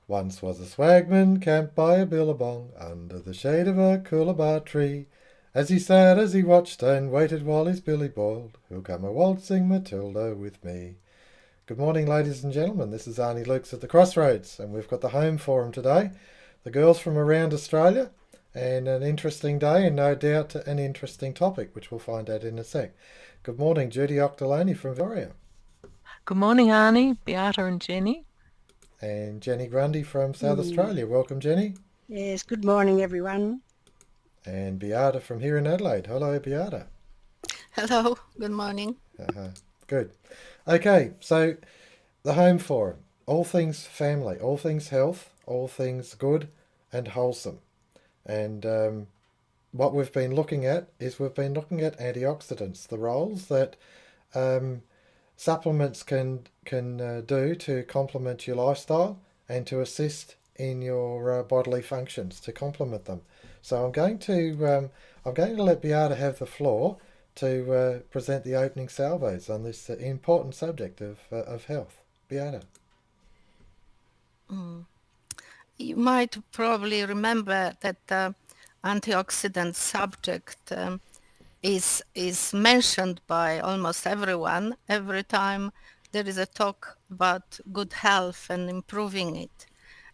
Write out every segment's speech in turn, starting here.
Once was a swagman camped by a billabong under the shade of a coolabah tree. As he sat, as he watched and waited while his billy boiled, who'll come a waltzing Matilda with me? Good morning, ladies and gentlemen. This is Arnie Lukes at the Crossroads, and we've got the home forum today. The girls from around Australia, and an interesting day, and no doubt an interesting topic, which we'll find out in a sec. Good morning, Judith Auchterlonie from Victoria. Good morning, Arnie, Beata and Jenny. And Jenny Grundy from South Australia. Welcome, Jenny. Yes, good morning, everyone. And Beata from here in Adelaide. Hello, Beata. Hello, good morning. Good. Okay, so the home forum. All things family, all things health, all things good and wholesome. And what we've been looking at is we've been looking at antioxidants, the roles that supplements can do to complement your lifestyle and to assist in your bodily functions, to complement them. So I'm going to let Beata have the floor to present the opening salvos on this important subject of health. Beata. You might probably remember that the antioxidant subject is mentioned by almost everyone every time there is a talk about good health and improving it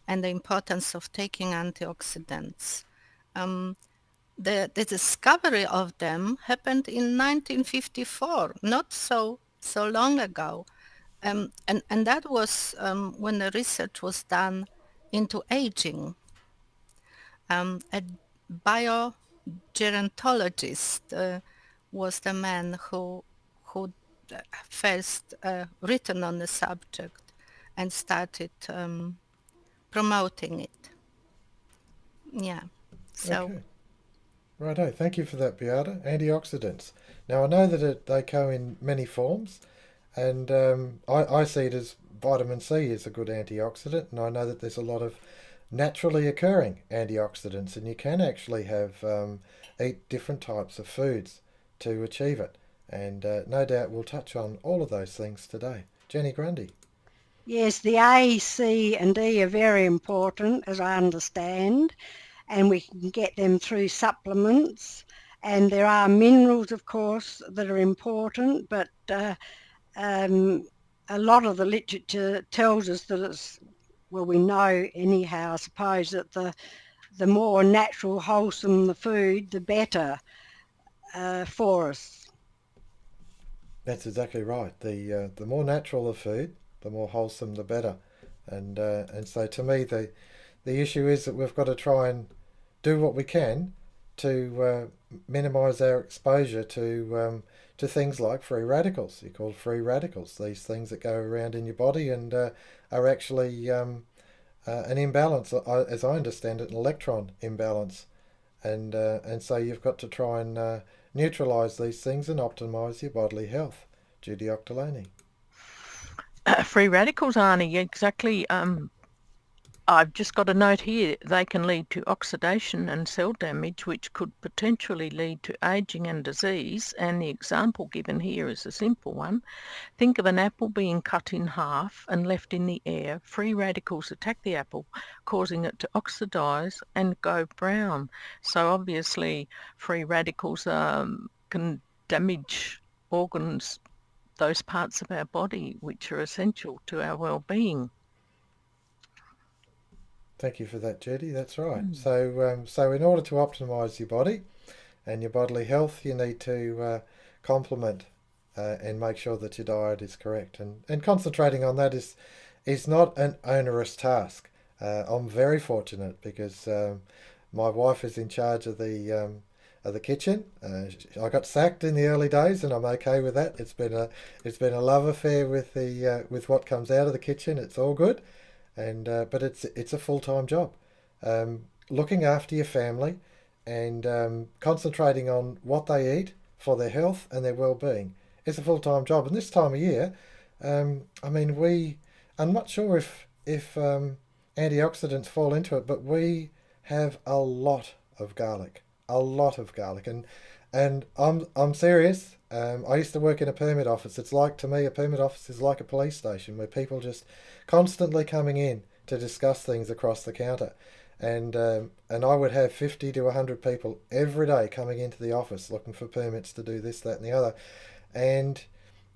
and the importance of taking antioxidants. The discovery of them happened in 1954, not so long ago. And that was when the research was done into aging. A biogerontologist was the man who first written on the subject and started promoting it. Yeah, so... Okay. Righto, thank you for that, Beata. Antioxidants. Now, I know that they come in many forms, and I see it as vitamin C is a good antioxidant, and I know that there's a lot of naturally occurring antioxidants, and you can actually eat different types of foods to achieve it. And no doubt we'll touch on all of those things today. Jenny Grundy. Yes, the A, C and D are very important, as I understand, and we can get them through supplements. And there are minerals, of course, that are important, but a lot of the literature tells us that it's, well, we know anyhow, I suppose, that the more natural, wholesome the food, the better for us. That's exactly right. The more natural the food, the more wholesome, the better. And so to me, the issue is that we've got to try and do what we can to minimise our exposure to things like free radicals. They're called free radicals. These things that go around in your body and are actually an imbalance, as I understand it, an electron imbalance. And so you've got to try and neutralise these things and optimise your bodily health. Judith Auchterlonie. Free radicals, Arnie, exactly. I've just got a note here. They can lead to oxidation and cell damage, which could potentially lead to aging and disease. And the example given here is a simple one. Think of an apple being cut in half and left in the air. Free radicals attack the apple, causing it to oxidize and go brown. So obviously, free radicals can damage organs, those parts of our body which are essential to our well-being. Thank you for that, Judy. That's right. So in order to optimise your body and your bodily health, you need to complement and make sure that your diet is correct. And concentrating on that is not an onerous task. I'm very fortunate because my wife is in charge of the kitchen. I got sacked in the early days, and I'm okay with that. It's been a love affair with with what comes out of the kitchen. It's all good. But it's a full-time job. Looking after your family and concentrating on what they eat for their health and their well-being is a full-time job. And this time of year, I'm not sure if antioxidants fall into it, but we have a lot of garlic, and I'm serious. I used to work in a permit office. To me, a permit office is like a police station where people just constantly coming in to discuss things across the counter. And I would have 50 to 100 people every day coming into the office looking for permits to do this, that and the other. And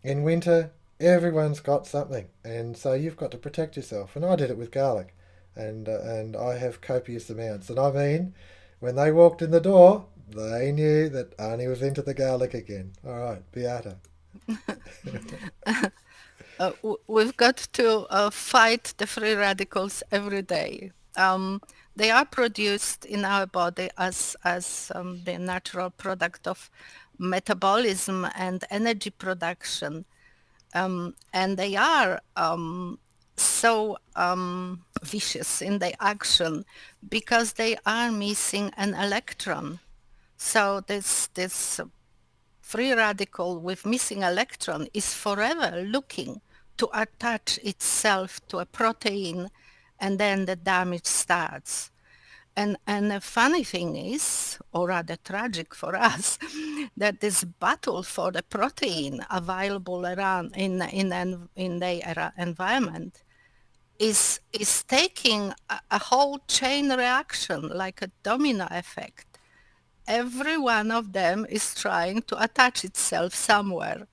in winter, everyone's got something. And so you've got to protect yourself. And I did it with garlic. And I have copious amounts. And I mean, when they walked in the door, they knew that Arnie was into the garlic again. All right, Beata. We've got to fight the free radicals every day. They are produced in our body as the natural product of metabolism and energy production. And they are so vicious in their action because they are missing an electron. So this free radical with missing electron is forever looking to attach itself to a protein, and then the damage starts. And the funny thing is, or rather tragic for us, that this battle for the protein available around in the environment is taking a whole chain reaction, like a domino effect. Every one of them is trying to attach itself somewhere.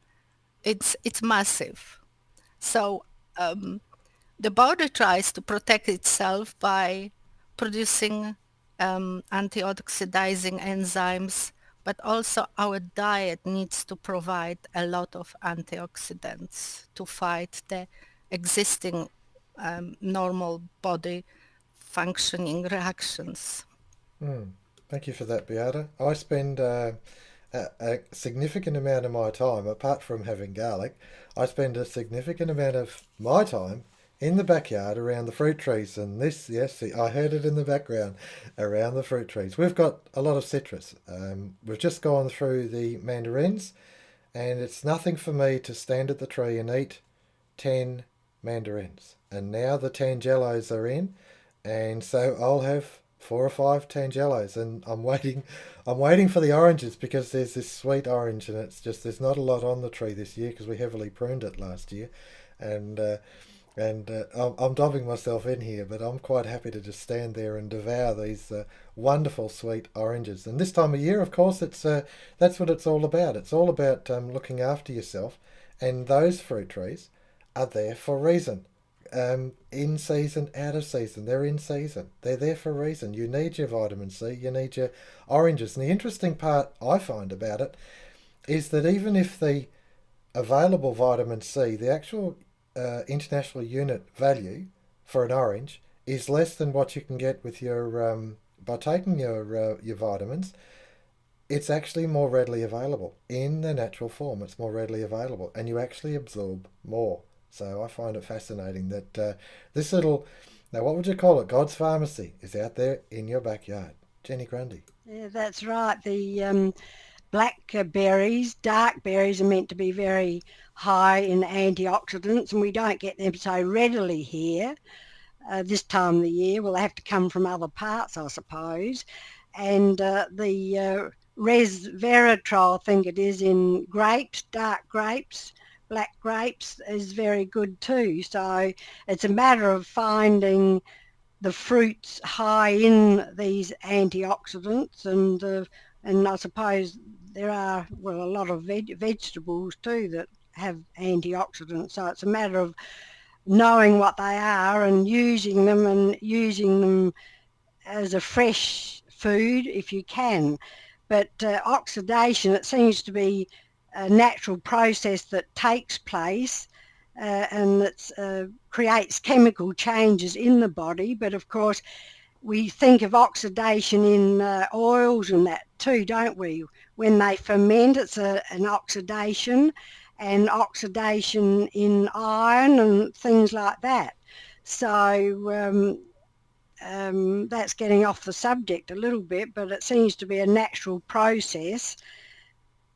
It's massive. So the body tries to protect itself by producing antioxidizing enzymes, but also our diet needs to provide a lot of antioxidants to fight the existing normal body functioning reactions. Thank you for that, Beata. I spend a significant amount of my time, apart from having garlic, I spend a significant amount of my time in the backyard around the fruit trees. And this, yes, I heard it in the background, around the fruit trees. We've got a lot of citrus. We've just gone through the mandarins, and it's nothing for me to stand at the tree and eat 10 mandarins. And now the tangelos are in, and so I'll have 4 or 5 tangelos, and I'm waiting for the oranges, because there's this sweet orange, and it's just, there's not a lot on the tree this year because we heavily pruned it last year, and I'm dobbing myself in here, but I'm quite happy to just stand there and devour these wonderful sweet oranges. And this time of year, of course, it's that's what it's all about. It's all about looking after yourself, and those fruit trees are there for a reason. In season, out of season, they're in season. They're there for a reason. You need your vitamin C, you need your oranges. And the interesting part I find about it is that even if the available vitamin C, the actual international unit value for an orange is less than what you can get with your by taking your vitamins, it's actually more readily available in the natural form. It's more readily available, and you actually absorb more. So I find it fascinating that this little, now what would you call it, God's pharmacy is out there in your backyard. Jenny Grundy. Yeah, that's right. The blackberries, dark berries, are meant to be very high in antioxidants, and we don't get them so readily here this time of the year. Well, they have to come from other parts, I suppose. And the resveratrol, I think it is, in grapes, dark grapes, black grapes, is very good too. So it's a matter of finding the fruits high in these antioxidants, and I suppose there are, well, a lot of vegetables too that have antioxidants. So it's a matter of knowing what they are and using them as a fresh food if you can. But oxidation, it seems to be a natural process that takes place, and it creates chemical changes in the body. But of course, we think of oxidation in oils and that too, don't we? When they ferment, it's an oxidation, and oxidation in iron and things like that. So that's getting off the subject a little bit, but it seems to be a natural process.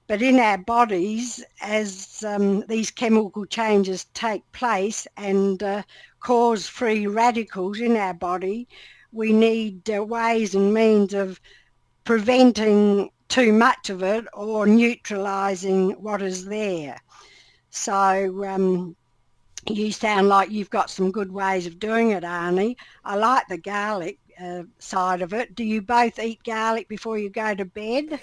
But in our bodies, as these chemical changes take place and cause free radicals in our body, we need ways and means of preventing too much of it or neutralising what is there. So You sound like you've got some good ways of doing it, Arnie. I like the garlic side of it. Do you both eat garlic before you go to bed?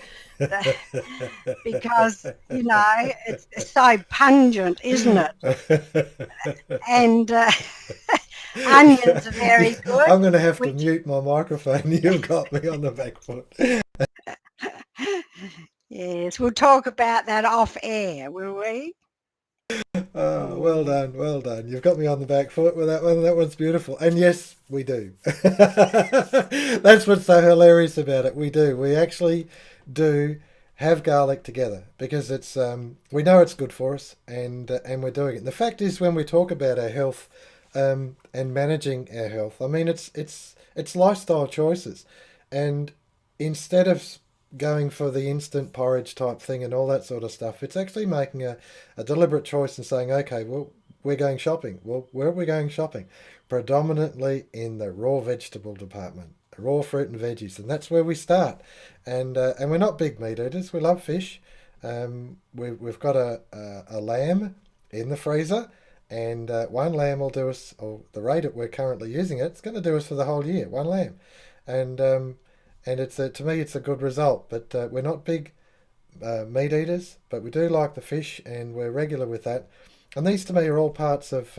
Because, it's so pungent, isn't it? And onions are very good, I'm going to have to which mute my microphone. You've got me on the back foot. yes, we'll talk about that off air, will we? Oh, well Mm. done, well done. You've got me on the back foot with that one. That one's beautiful. And yes, we do. That's what's so hilarious about it. We do. We actually do have garlic together because it's we know it's good for us, and we're doing it. And the fact is, when we talk about our health and managing our health, I mean it's lifestyle choices, and instead of going for the instant porridge type thing and all that sort of stuff, it's actually making a deliberate choice and saying, okay, well, we're going shopping. Well, where are we going shopping? Predominantly in the raw vegetable department, raw fruit and veggies, and that's where we start. And we're not big meat eaters. We love fish. We've got a lamb in the freezer, and one lamb will do us, or the rate at we're currently using it, it's going to do us for the whole year. One lamb, and and it's to me it's a good result. But we're not big meat eaters, but we do like the fish, and we're regular with that. And these to me are all parts of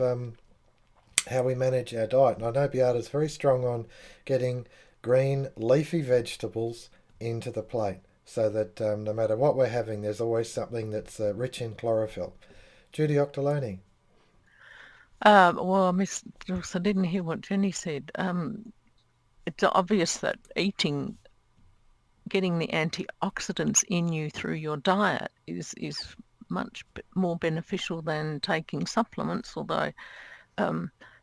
how we manage our diet. And I know Beata's very strong on getting green leafy vegetables into the plate, so that no matter what we're having, there's always something that's rich in chlorophyll. Judith Auchterlonie. Well, Miss Joyce, I didn't hear what Jenny said. It's obvious that getting the antioxidants in you through your diet is much more beneficial than taking supplements, although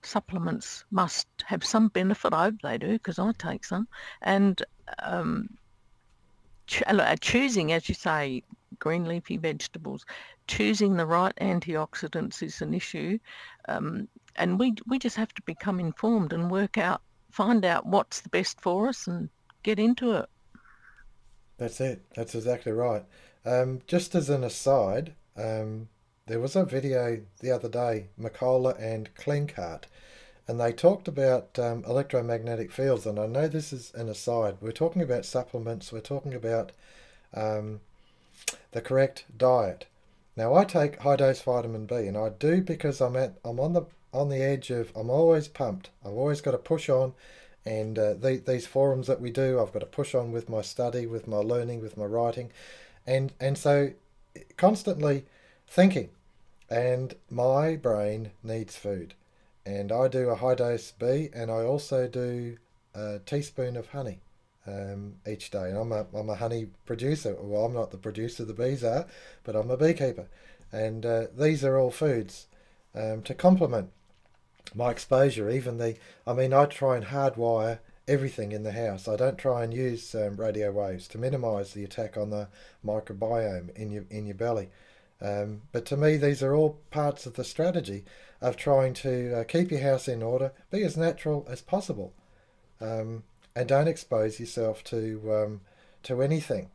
supplements must have some benefit. I hope they do, because I take some. And choosing, as you say, green leafy vegetables, choosing the right antioxidants is an issue. And we just have to become informed and find out what's the best for us and get into it. That's it. That's exactly right. Just as an aside, there was a video the other day, McCullough and Klinkart, and they talked about electromagnetic fields. And I know this is an aside. We're talking about supplements. We're talking about the correct diet. Now, I take high dose vitamin B, and I do because I'm on the edge of, I'm always pumped. I've always got to push on, and these forums that we do, I've got to push on with my study, with my learning, with my writing, and so constantly thinking, and my brain needs food, and I do a high dose B, and I also do a teaspoon of honey each day. And I'm a honey producer. Well, I'm not the producer, the bees are, but I'm a beekeeper, and these are all foods to complement my exposure. I try and hardwire everything in the house. I don't try and use radio waves to minimise the attack on the microbiome in your belly. But to me, these are all parts of the strategy of trying to keep your house in order, be as natural as possible, and don't expose yourself to anything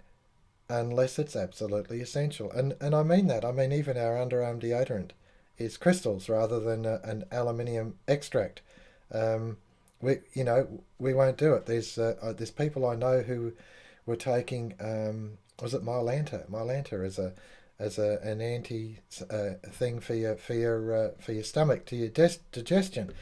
unless it's absolutely essential. And I mean that. I mean, even our underarm deodorant is crystals rather than an aluminium extract. We won't do it. There's people I know who were taking was it Mylanta? Mylanta as an anti thing for your stomach, to your digestion.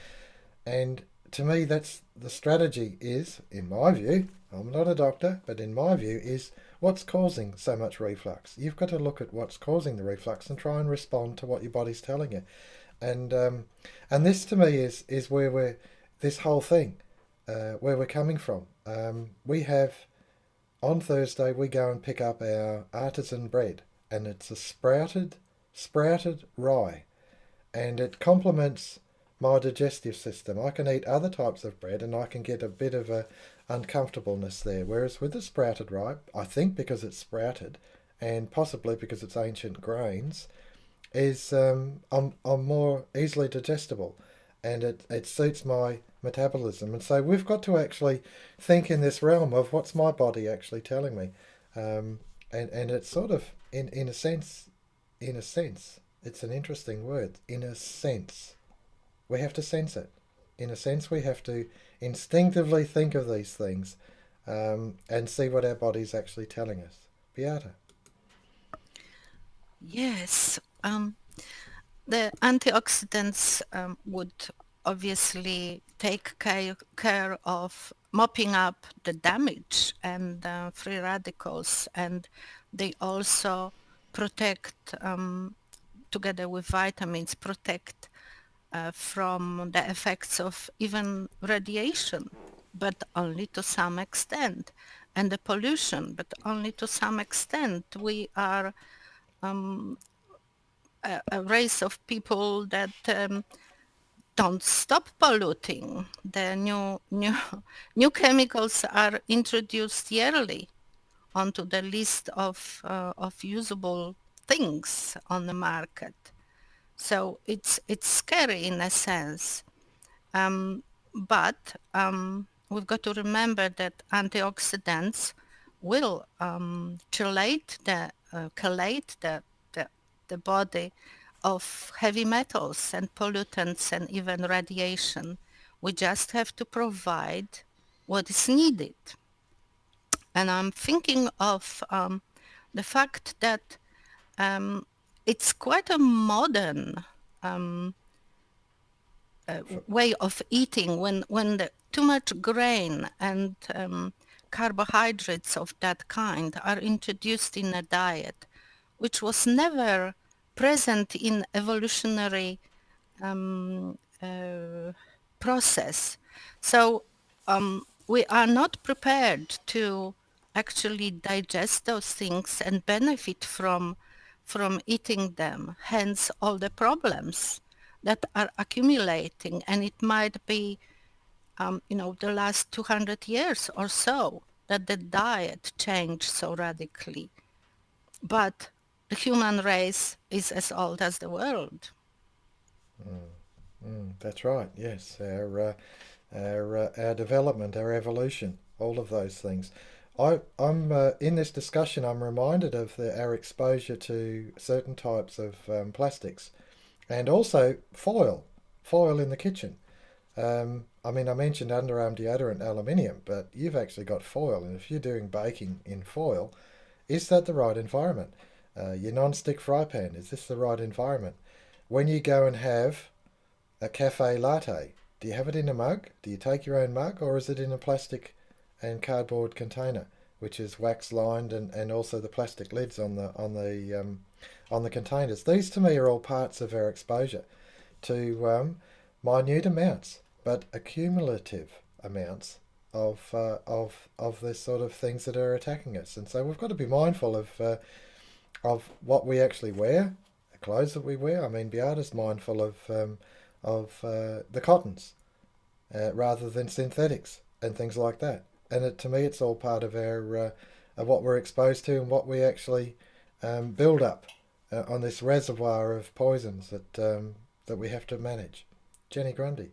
And to me, that's the strategy. Is, in my view, I'm not a doctor, but in my view, is what's causing so much reflux. You've got to look at what's causing the reflux and try and respond to what your body's telling you. And this to me is where this whole thing, where we're coming from. We have, on Thursday, we go and pick up our artisan bread, and it's a sprouted rye, and it complements my digestive system. I can eat other types of bread and I can get a bit of a uncomfortableness there. Whereas with the sprouted rye, I think because it's sprouted and possibly because it's ancient grains, is I'm more easily digestible, and it suits my metabolism. And so we've got to actually think in this realm of what's my body actually telling me. And it's sort of in a sense, it's an interesting word, in a sense. We have to sense it. In a sense, we have to instinctively think of these things and see what our body's actually telling us. Beata. Yes, the antioxidants would obviously take care of mopping up the damage and free radicals, and they also protect, together with vitamins, protect from the effects of even radiation, but only to some extent, and the pollution, but only to some extent. We are a race of people that don't stop polluting. The new chemicals are introduced yearly onto the list of usable things on the market. So it's scary in a sense. But we've got to remember that antioxidants will chelate the body of heavy metals and pollutants and even radiation. We just have to provide what is needed. And I'm thinking of the fact that it's quite a modern way of eating when too much grain and carbohydrates of that kind are introduced in a diet, which was never present in evolutionary process. So we are not prepared to actually digest those things and benefit from eating them, hence all the problems that are accumulating. And it might be, the last 200 years or so that the diet changed so radically. But the human race is as old as the world. That's right. Yes, our development, our evolution, all of those things. I'm in this discussion. I'm reminded of our exposure to certain types of plastics, and also foil in the kitchen. I mean, I mentioned underarm deodorant, aluminium, but you've actually got foil, and if you're doing baking in foil, is that the right environment? Your non-stick fry pan, is this the right environment? When you go and have a cafe latte, do you have it in a mug? Do you take your own mug, or is it in a plastic and cardboard container, which is wax lined, and also the plastic lids on the containers? These to me are all parts of our exposure to minute amounts, but accumulative amounts of this sort of things that are attacking us. And so we've got to be mindful of what we actually wear, the clothes that we wear. I mean, Beata's mindful of the cottons rather than synthetics and things like that. And to me, it's all part of our of what we're exposed to and what we actually build up on this reservoir of poisons that we have to manage. Jenny Grundy.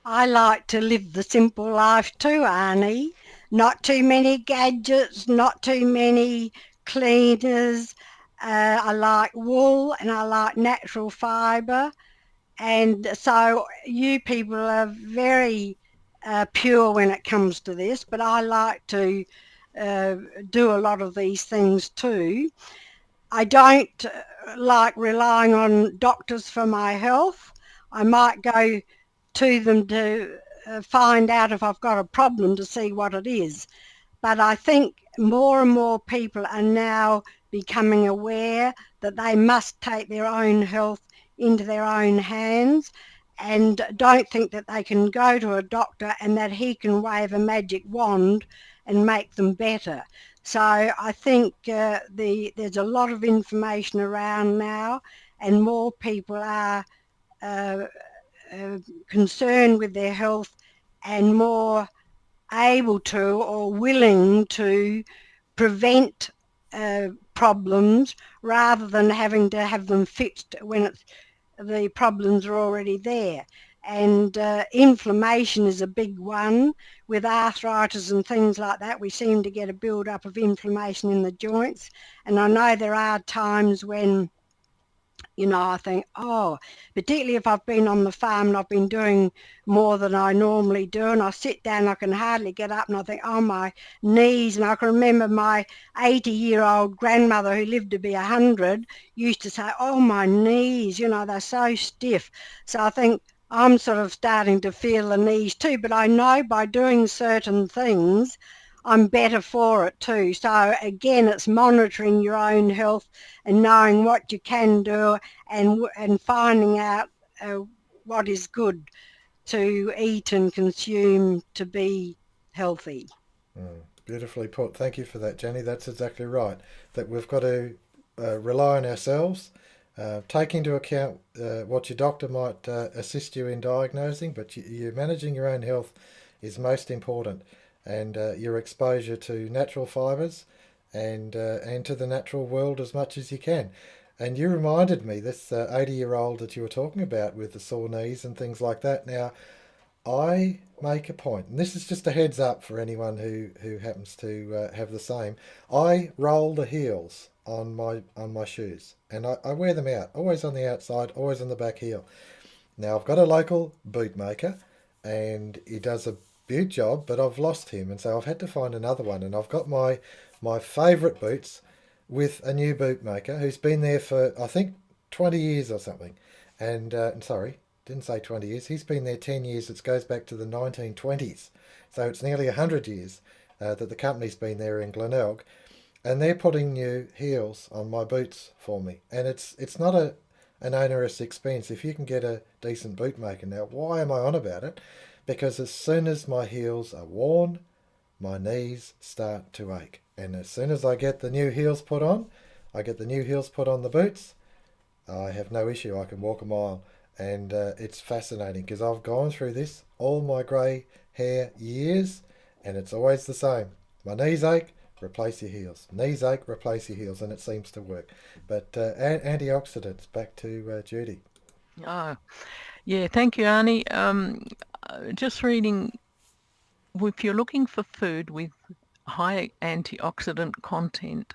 I like to live the simple life too, Arnie. Not too many gadgets, not too many cleaners. I like wool and I like natural fibre. And so you people are very pure when it comes to this, but I like to do a lot of these things too. I don't like relying on doctors for my health. I might go to them to find out if I've got a problem to see what it is. But I think more and more people are now becoming aware that they must take their own health into their own hands and don't think that they can go to a doctor and that he can wave a magic wand and make them better. So I think there's a lot of information around now and more people are concerned with their health and more able to or willing to prevent problems rather than having to have them fixed when the problems are already there. And inflammation is a big one. With arthritis and things like that, we seem to get a build-up of inflammation in the joints. And I know there are times when I think, oh, particularly if I've been on the farm and I've been doing more than I normally do, and I sit down, I can hardly get up, and I think, oh, my knees. And I can remember my 80-year-old grandmother who lived to be 100 used to say, oh, my knees, they're so stiff. So I think I'm sort of starting to feel the knees too, but I know by doing certain things, I'm better for it too. So again, it's monitoring your own health and knowing what you can do and finding out what is good to eat and consume to be healthy. Beautifully put. Thank you for that, Jenny. That's exactly right. That we've got to rely on ourselves, take into account what your doctor might assist you in diagnosing, but you managing your own health is most important, and your exposure to natural fibres and to the natural world as much as you can. And you reminded me, this 80-year-old that you were talking about with the sore knees and things like that. Now, I make a point, and this is just a heads up for anyone who happens to have the same. I roll the heels on my shoes, and I wear them out, always on the outside, always on the back heel. Now I've got a local boot maker, and he does a beaut job, but I've lost him, and so I've had to find another one. And I've got my favourite boots with a new boot maker who's been there for I think 20 years or something. And sorry, didn't say 20 years. He's been there 10 years. It goes back to the 1920s, so it's nearly 100 years that the company's been there in Glenelg, and they're putting new heels on my boots for me. And it's not an onerous expense if you can get a decent boot maker. Now, why am I on about it? Because as soon as my heels are worn, my knees start to ache. And as soon as I get the new heels put on, I get the new heels put on the boots, I have no issue. I can walk a mile. And it's fascinating because I've gone through this all my grey hair years, and it's always the same. My knees ache, replace your heels. Knees ache, replace your heels, and it seems to work. But antioxidants, back to Judy. Oh, yeah, thank you, Arnie. Just reading, if you're looking for food with high antioxidant content,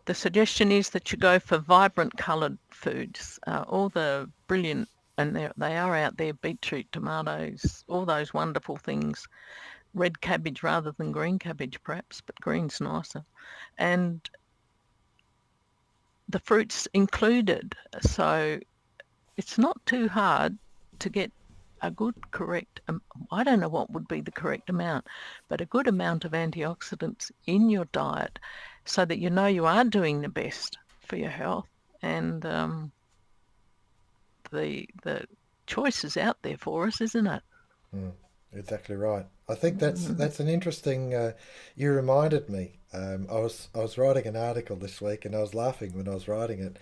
the suggestion is that you go for vibrant coloured foods. All the brilliant, and they are out there, beetroot, tomatoes, all those wonderful things. Red cabbage rather than green cabbage perhaps, but green's nicer. And the fruits included. So it's not too hard to get a good, correct, I don't know what would be the correct amount, but a good amount of antioxidants in your diet so that you know you are doing the best for your health. And the choice is out there for us, isn't it? Exactly right. I think that's an interesting. You reminded me. I was writing an article this week, and I was laughing when I was writing it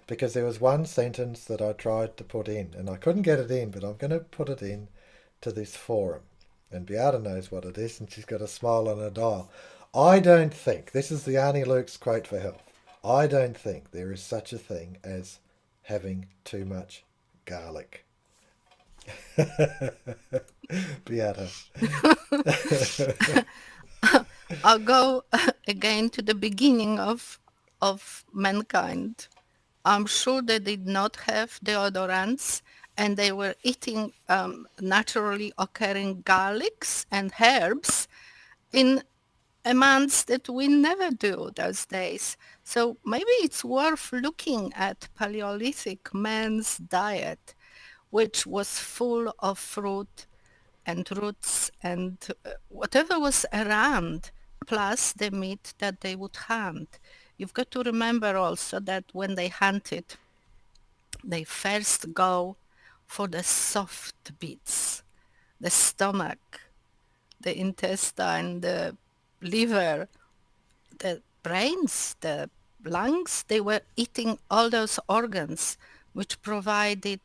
because there was one sentence that I tried to put in, and I couldn't get it in, but I'm going to put it in to this forum. And Beata knows what it is, and she's got a smile on her dial. I don't think, this is the Arnie Luke's quote for health, I don't think there is such a thing as having too much garlic. Beata. I'll go again to the beginning of mankind. I'm sure they did not have deodorants, and they were eating naturally occurring garlics and herbs in amounts that we never do those days. So maybe it's worth looking at Paleolithic man's diet, which was full of fruit and roots and whatever was around, plus the meat that they would hunt. You've got to remember also that when they hunted, they first go for the soft bits, the stomach, the intestine, the liver, the brains, the lungs. They were eating all those organs which provided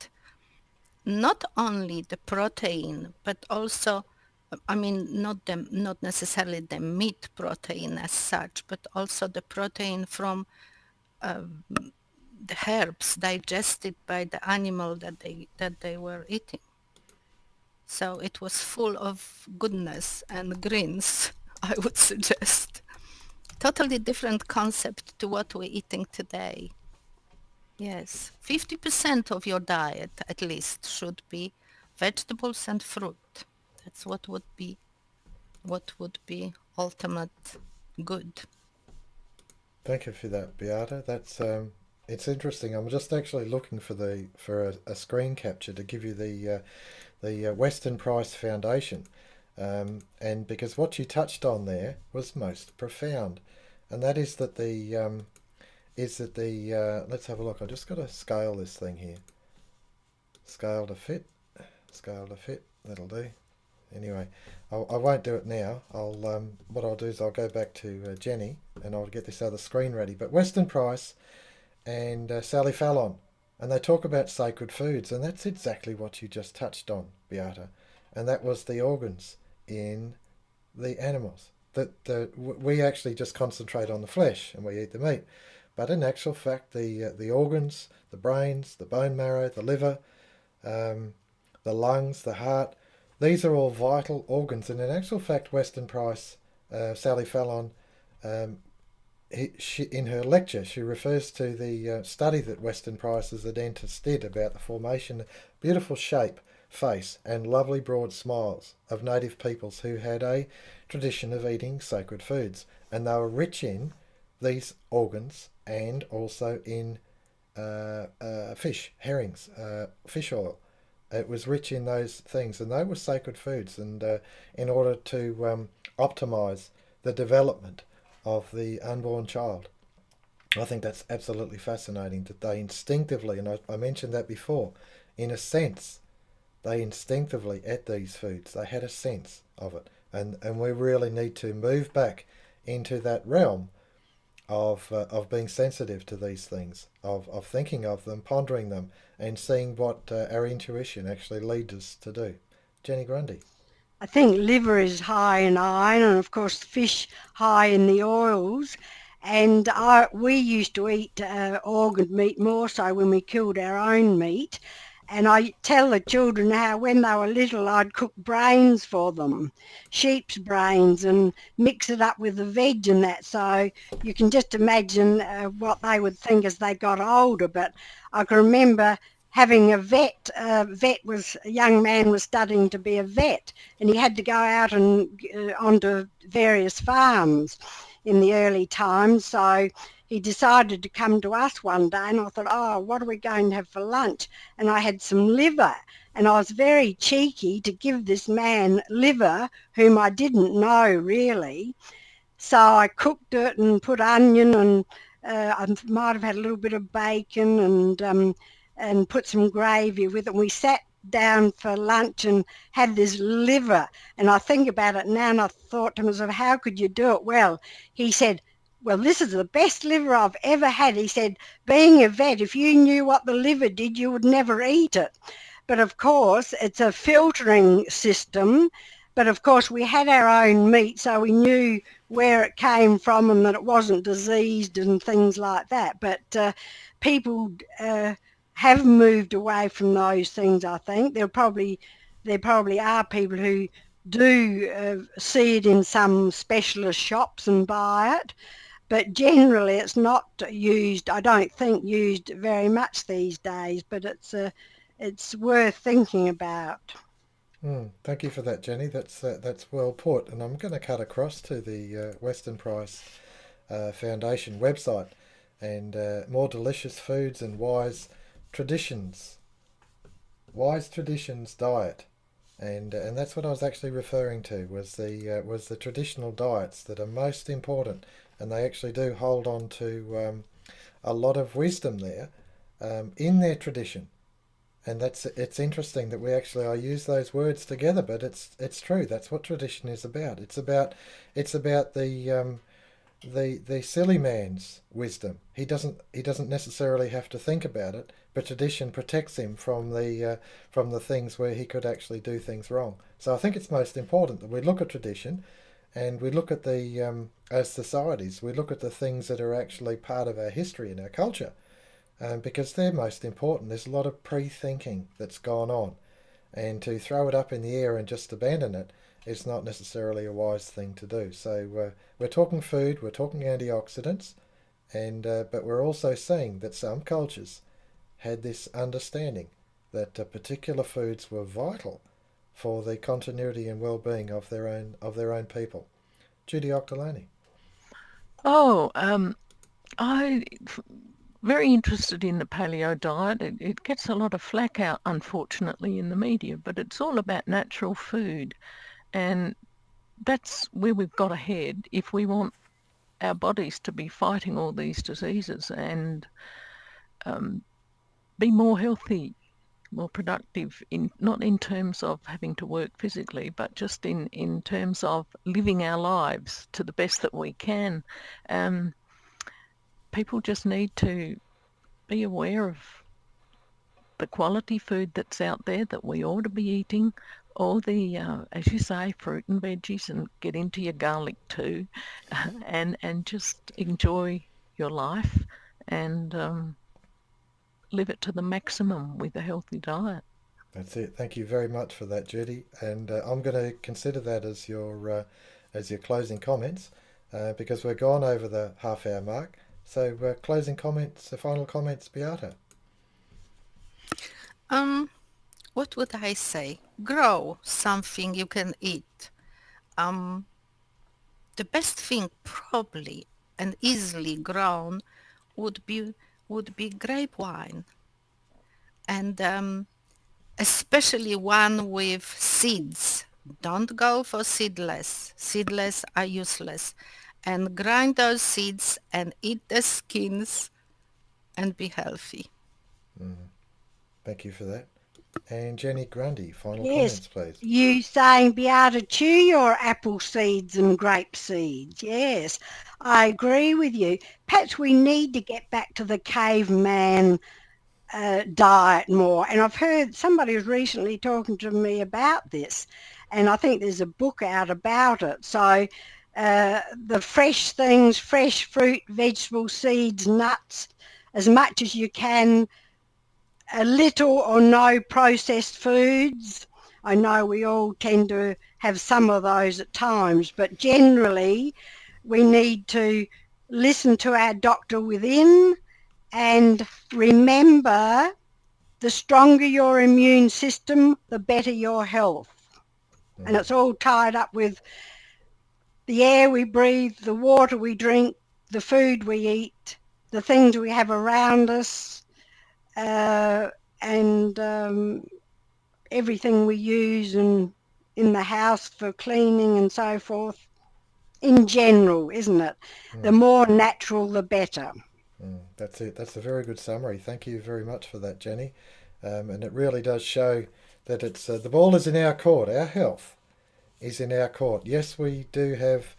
not only the protein, but also, not necessarily the meat protein as such, but also the protein from the herbs digested by the animal that they were eating. So it was full of goodness and greens, I would suggest. Totally different concept to what we're eating today. Yes, 50% of your diet at least should be vegetables and fruit. That's what would be ultimate good. Thank you for that, Beata. That's it's interesting. I'm just actually looking for a screen capture to give you the Weston Price Foundation, and because what you touched on there was most profound, and that is that the let's have a look. I just got to scale this thing here. Scale to fit. Scale to fit. That'll do. Anyway, I won't do it now. What I'll do is I'll go back to Jenny and I'll get this other screen ready. But Weston Price and Sally Fallon, and they talk about sacred foods, and that's exactly what you just touched on, Beata, and that was the organs in the animals. We actually just concentrate on the flesh and we eat the meat, but in actual fact, the organs, the brains, the bone marrow, the liver, the lungs, the heart, these are all vital organs. And in actual fact, Weston Price, Sally Fallon, in her lecture, she refers to the study that Weston Price as a dentist did about the formation, beautiful shape, face, and lovely broad smiles of native peoples who had a tradition of eating sacred foods. And they were rich in these organs and also in fish, herrings, fish oil. It was rich in those things, and they were sacred foods. And in order to optimize the development of the unborn child, I think that's absolutely fascinating that they instinctively, and I mentioned that before, in a sense, they instinctively ate these foods. They had a sense of it, and we really need to move back into that realm of being sensitive to these things, of thinking of them, pondering them, and seeing what our intuition actually leads us to do. Jenny Grundy. I think liver is high in iron, and of course fish high in the oils. And we used to eat organ meat more so when we killed our own meat. And I tell the children how when they were little I'd cook brains for them, sheep's brains, and mix it up with the veg and that. So you can just imagine what they would think as they got older. But I can remember having a young man was studying to be a vet, and he had to go out and onto various farms in the early times. So he decided to come to us one day, and I thought, oh, what are we going to have for lunch? And I had some liver, and I was very cheeky to give this man liver, whom I didn't know really. So I cooked it and put onion, and I might have had a little bit of bacon and put some gravy with it. And we sat down for lunch and had this liver. And I think about it now, and I thought to myself, how could you do it? Well, he said, well, this is the best liver I've ever had. He said, being a vet, if you knew what the liver did, you would never eat it. But of course, it's a filtering system. But of course, we had our own meat, so we knew where it came from and that it wasn't diseased and things like that. But people have moved away from those things, I think. There probably are people who do see it in some specialist shops and buy it. But generally it's not used, I don't think, used very much these days, but it's worth thinking about. Thank you for that, Jenny. That's well put. And I'm going to cut across to the Weston Price Foundation website and more delicious foods and wise traditions diet. And that's what I was actually referring to was the traditional diets that are most important, and they actually do hold on to a lot of wisdom there in their tradition. And it's interesting that I use those words together, but it's true. That's what tradition is about. It's about the silly man's wisdom. He doesn't necessarily have to think about it, but tradition protects him from the things where he could actually do things wrong. So I think it's most important that we look at tradition, and we look at as societies, we look at the things that are actually part of our history and our culture, because they're most important. There's a lot of pre-thinking that's gone on, and to throw it up in the air and just abandon it is not necessarily a wise thing to do. So we're talking food, we're talking antioxidants, And but we're also seeing that some cultures had this understanding that particular foods were vital for the continuity and well-being of their own people. Judy Auchterlonie. Oh, I very interested in the paleo diet. It gets a lot of flack out, unfortunately, in the media, but it's all about natural food, and that's where we've got ahead if we want our bodies to be fighting all these diseases and be more healthy, more productive, not in terms of having to work physically, but just in terms of living our lives to the best that we can. People just need to be aware of the quality food that's out there that we ought to be eating, all the, as you say, fruit and veggies, and get into your garlic too, and just enjoy your life and live it to the maximum with a healthy diet. That's it. Thank you very much for that, Judy. And I'm going to consider that as your closing comments because we're gone over the half-hour mark. So closing comments, final comments, Beata. What would I say? Grow something you can eat. The best thing probably and easily grown would be grape wine, and especially one with seeds. Don't go for seedless. Seedless are useless. And grind those seeds and eat the skins and be healthy. Thank you for that. And Jenny Grundy, final Yes, comments, please. you saying Beata, chew your apple seeds and grape seeds. Yes, I agree with you. Perhaps we need to get back to the caveman diet more. And I've heard somebody was recently talking to me about this, and I think there's a book out about it. So the fresh things, fresh fruit, vegetables, seeds, nuts, as much as you can, a little or no processed foods. I know we all tend to have some of those at times, but generally we need to listen to our doctor within and remember, the stronger your immune system, the better your health. And it's all tied up with the air we breathe, the water we drink, the food we eat, the things we have around us, and everything we use in the house for cleaning and so forth. In general, isn't it? The more natural, the better. That's it. That's a very good summary. Thank you very much for that, Jenny. And it really does show that it's the ball is in our court. Our health is in our court. Yes, we do have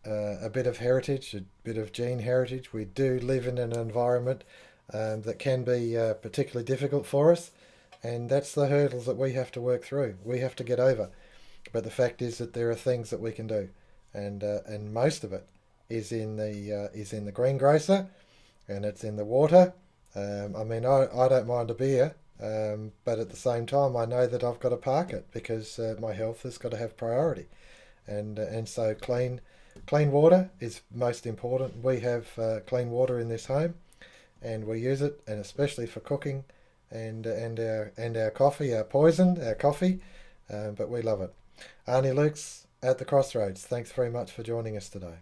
a bit of heritage, a bit of gene heritage. We do live in an environment that can be particularly difficult for us, and that's the hurdles that we have to work through. We have to get over. But the fact is that there are things that we can do, and most of it is in the greengrocer, and it's in the water. I don't mind a beer, but at the same time, I know that I've got to park it because my health has got to have priority, and so clean water is most important. We have clean water in this home, and we use it, and especially for cooking, and our coffee, our coffee, but we love it. Arnie Luke's at the Crossroads. Thanks very much for joining us today.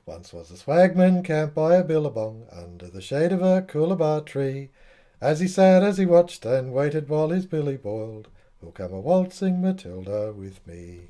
Once was a swagman camped by a billabong under the shade of a coolabah tree. As he sat, as he watched and waited while his billy boiled, will come a waltzing Matilda with me.